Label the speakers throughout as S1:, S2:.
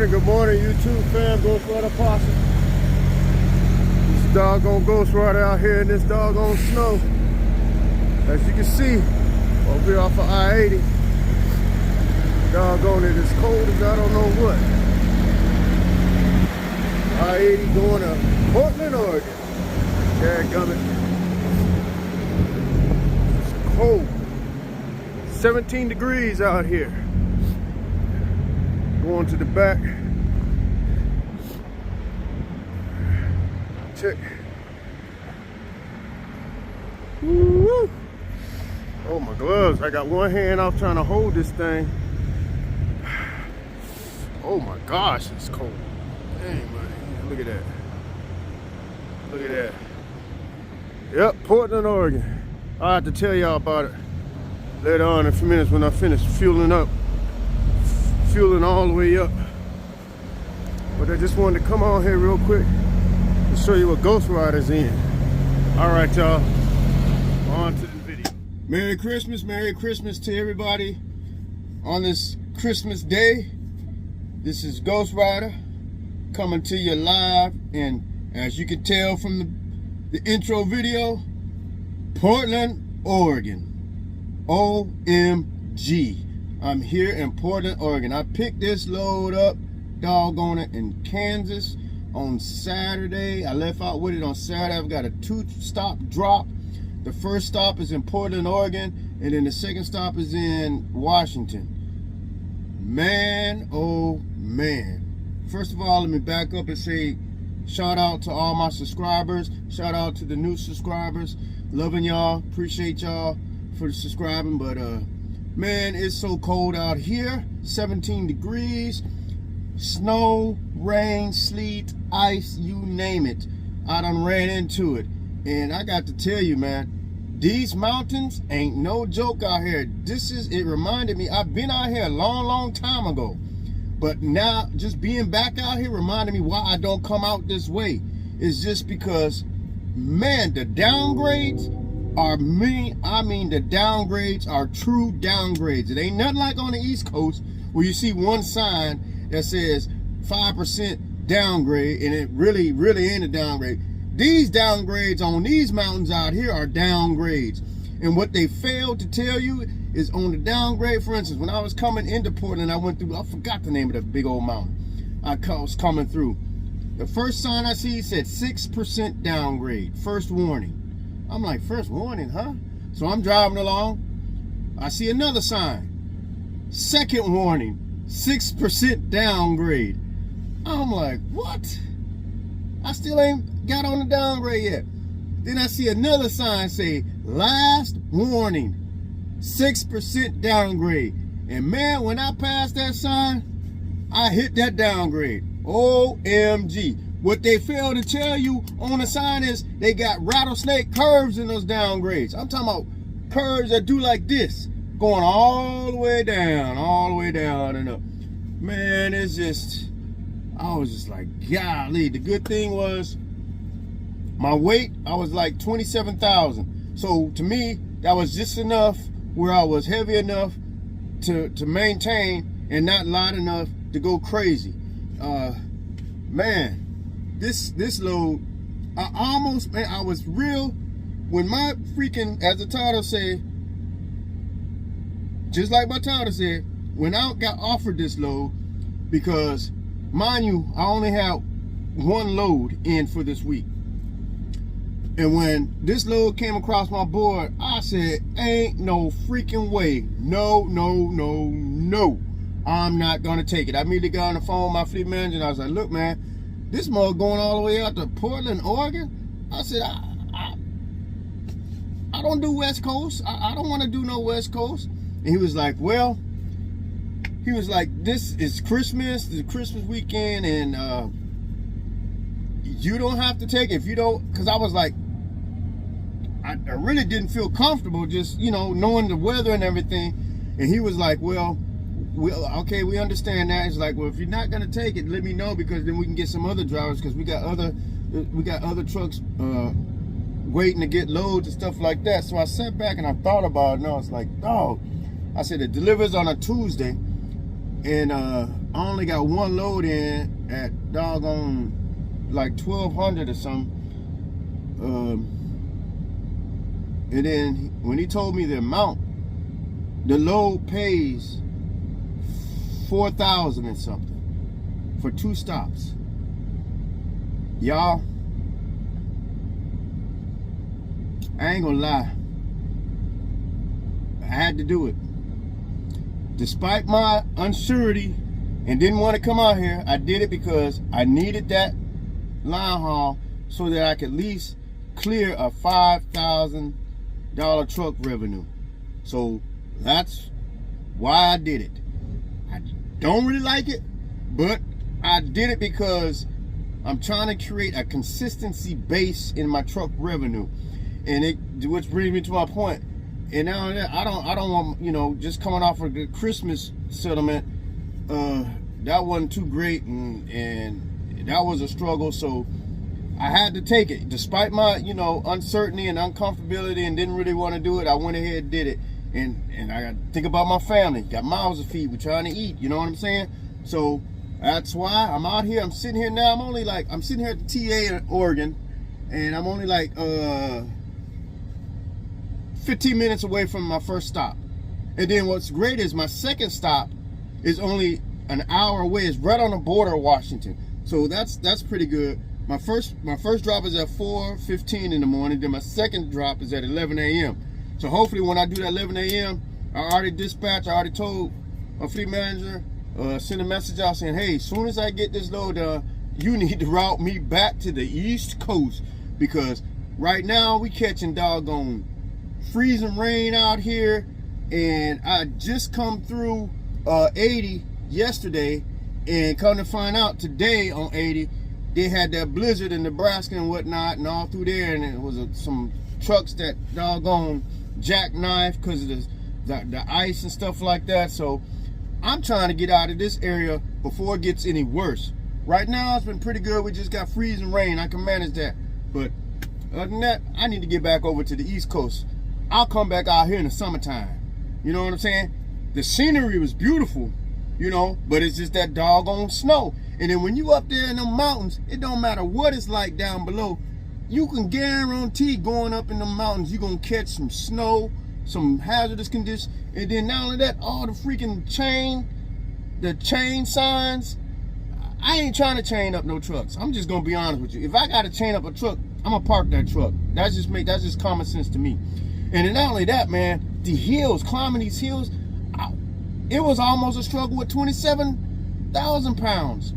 S1: good morning, YouTube fam, Ghost Rider Posse. This doggone Ghost Rider out here in this doggone snow. As you can see, over here off of I-80. Doggone it, it's cold as I don't know what. I-80 going to Portland, Oregon. Dadgummit. It's cold. 17 degrees out here. Going to the back. Check. Woo-woo. Oh, my gloves. I got one hand off trying to hold this thing. Oh my gosh, it's cold. Dang, man. Look at that. Look at that. Yep, Portland, Oregon. I'll have to tell y'all about it later on in a few minutes when I finish fueling up. Fueling all the way up. But I just wanted to come on here real quick to show you what Ghost Rider's in. Alright, y'all. On to the video. Merry Christmas to everybody on this Christmas day. This is Ghost Rider coming to you live, and as you can tell from the intro video, Portland, Oregon. OMG. I'm here in Portland, Oregon. I picked this load up, doggone it, in Kansas on Saturday. I left out with it on Saturday. I've got a 2-stop drop. The first stop is in Portland, Oregon, and then the second stop is in Washington. Man, oh man. First of all, let me back up and say shout out to all my subscribers. Shout out to the new subscribers. Loving y'all. Appreciate y'all for subscribing. But man, it's so cold out here. 17 degrees. Snow, rain, sleet, ice, you name it. I done ran into it. And I got to tell you, man, these mountains ain't no joke out here. It reminded me, I've been out here a long time ago. But now, just being back out here reminded me why I don't come out this way. It's just because, man, the downgrades are I mean, the downgrades are true downgrades. It ain't nothing like on the East Coast where you see one sign that says 5% downgrade, and it really ain't a downgrade. These downgrades on these mountains out here are downgrades. And what they failed to tell you is on the downgrade, for instance, when I was coming into Portland, I went through, I forgot the name of that big old mountain I was coming through. The first sign I see said 6% downgrade, first warning. I'm like, first warning, huh? So I'm driving along. I see another sign. Second warning, 6% downgrade. I'm like, what? I still ain't got on the downgrade yet. Then I see another sign say, last warning, 6% downgrade. And man, when I passed that sign, I hit that downgrade. OMG. What they fail to tell you on the sign is they got rattlesnake curves in those downgrades. I'm talking about curves that do like this, going all the way down and up. Man, it's just, I was just like, golly. The good thing was my weight, I was like 27,000. So to me, that was just enough where I was heavy enough to maintain and not light enough to go crazy. Man, this load, I was real, when my freaking, as the title said, just like my title said, when I got offered this load, because mind you, I only had one load in for this week. And when this load came across my board, I said, ain't no freaking way. No. I'm not gonna take it. I immediately got on the phone with my fleet manager and I was like, look, man, this mug going all the way out to Portland, Oregon. I said, I don't do West Coast. I don't want to do no West Coast. And he was like, well, this is Christmas, the Christmas weekend, and you don't have to take it if you don't, because I was like, I really didn't feel comfortable just, knowing the weather and everything. And he was like, well, okay, we understand that. It's like, well, if you're not going to take it, let me know, because then we can get some other drivers, because we got other trucks waiting to get loads and stuff like that. So I sat back and I thought about it, and I was like, dog. I said, it delivers on a Tuesday, and I only got one load in at doggone like 1,200 or something. And then when he told me the amount, the load pays 4,000 and something for 2 stops. Y'all, I ain't gonna lie, I had to do it. Despite my unsurety and didn't want to come out here, I did it because I needed that line haul so that I could at least clear a $5,000 truck revenue. So that's why I did it. I don't really like it, but I did it because I'm trying to create a consistency base in my truck revenue, and which brings me to my point. And now I don't want, you know, just coming off of the Christmas settlement, that wasn't too great, and that was a struggle. So I had to take it, despite my, you know, uncertainty and uncomfortability, and didn't really want to do it. I went ahead and did it, and I got to think about my family. Got mouths to feed. We're trying to eat. You know what I'm saying? So that's why I'm out here. I'm sitting here now. I'm sitting here at the TA in Oregon, and I'm only like 15 minutes away from my first stop. And then what's great is my second stop is only an hour away. It's right on the border of Washington. So that's pretty good. My first drop is at 4:15 in the morning. Then my second drop is at 11 a.m. So hopefully when I do that 11 a.m., I already told my fleet manager, send a message out saying, hey, as soon as I get this load done, you need to route me back to the East Coast, because right now we catching doggone freezing rain out here, and I just come through 80 yesterday, and come to find out today on 80 they had that blizzard in Nebraska and whatnot, and all through there, and it was some trucks that doggone jackknife because of the ice and stuff like that. So I'm trying to get out of this area before it gets any worse. Right now it's been pretty good. We just got freezing rain. I can manage that, but other than that, I need to get back over to the East Coast. I'll come back out here in the summertime. You know what I'm saying? The scenery was beautiful, you know, but it's just that doggone snow. And then when you up there in the mountains, it don't matter what it's like down below. You can guarantee going up in the mountains, you're going to catch some snow, some hazardous conditions. And then not only that, all the freaking chain signs. I ain't trying to chain up no trucks. I'm just going to be honest with you. If I got to chain up a truck, I'm going to park that truck. That's just common sense to me. And then not only that, man, the hills, climbing these hills, it was almost a struggle with 27,000 pounds.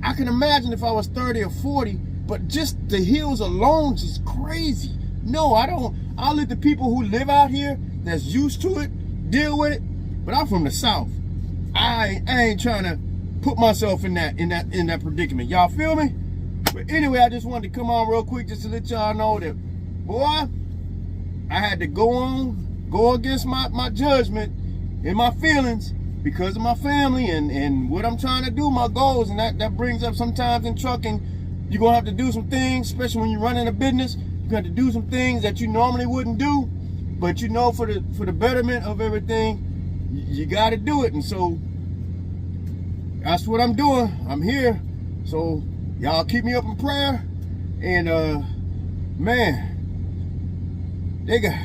S1: I can imagine if I was 30 or 40, but just the hills alone is crazy. No, I don't. I'll let the people who live out here that's used to it deal with it. But I'm from the South. I ain't trying to put myself in that predicament. Y'all feel me? But anyway, I just wanted to come on real quick just to let y'all know that, boy, I had to go against my judgment and my feelings because of my family and what I'm trying to do, my goals. And that brings up sometimes in trucking, you're going to have to do some things, especially when you're running a business. You're going to have to do some things that you normally wouldn't do. But you know, for the betterment of everything, you got to do it. And so that's what I'm doing. I'm here. So y'all keep me up in prayer. And man, they got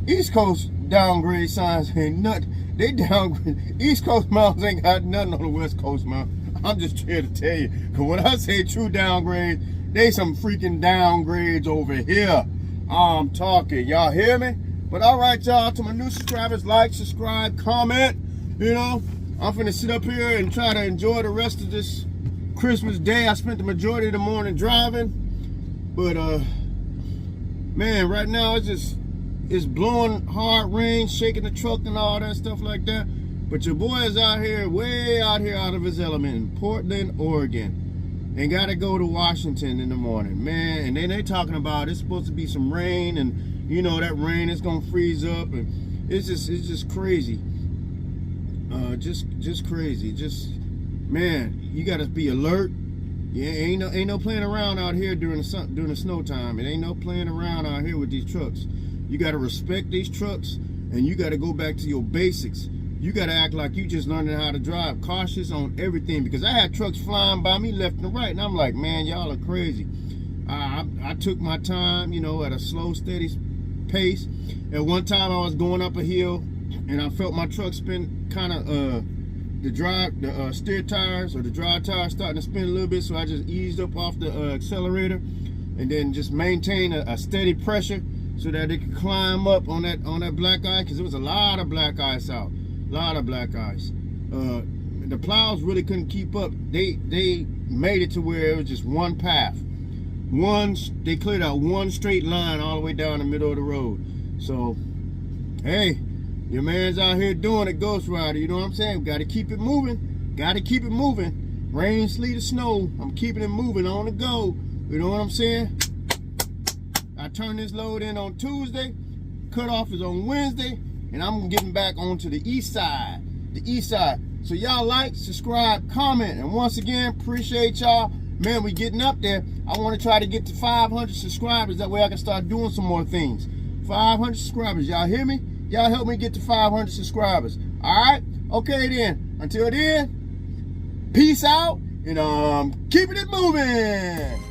S1: East Coast downgrade signs ain't nothing. They downgrade. East Coast mountains ain't got nothing on the West Coast mountain. I'm just here to tell you. Because when I say true downgrade, they some freaking downgrades over here. I'm talking. Y'all hear me? But all right, y'all. To my new subscribers, like, subscribe, comment. You know, I'm finna sit up here and try to enjoy the rest of this Christmas day. I spent the majority of the morning driving. But, man, right now it's blowing hard rain, shaking the truck and all that stuff like that. But your boy is out here, way out here out of his element in Portland, Oregon. And gotta go to Washington in the morning, man. And then they talking about it's supposed to be some rain, and you know that rain is gonna freeze up, and it's just crazy. Just crazy. Just, man, you gotta be alert. Yeah, ain't no playing around out here during the snow time. It ain't no playing around out here with these trucks. You got to respect these trucks, and you got to go back to your basics. you got to act like you just learning how to drive, cautious on everything. Because I had trucks flying by me left and right, and I'm like, man, y'all are crazy. I took my time, you know, at a slow, steady pace. At one time, I was going up a hill, and I felt my truck spin kind of, the steer tires or the drive tires starting to spin a little bit, so I just eased up off the accelerator, and then just maintain a steady pressure so that it could climb up on that black ice, because there was a lot of black ice out. A lot of black ice. The plows really couldn't keep up. They made it to where it was just one path. They cleared out one straight line all the way down the middle of the road. So, hey, your man's out here doing it, Ghost Rider. You know what I'm saying? Got to keep it moving. Got to keep it moving. Rain, sleet, or snow, I'm keeping it moving on the go. You know what I'm saying? I turned this load in on Tuesday. Cutoff is on Wednesday. And I'm getting back onto the east side. The east side. So y'all like, subscribe, comment. And once again, appreciate y'all. Man, we getting up there. I want to try to get to 500 subscribers. That way I can start doing some more things. 500 subscribers. Y'all hear me? Y'all help me get to 500 subscribers. Alright? Okay then. Until then, peace out. And keeping it moving.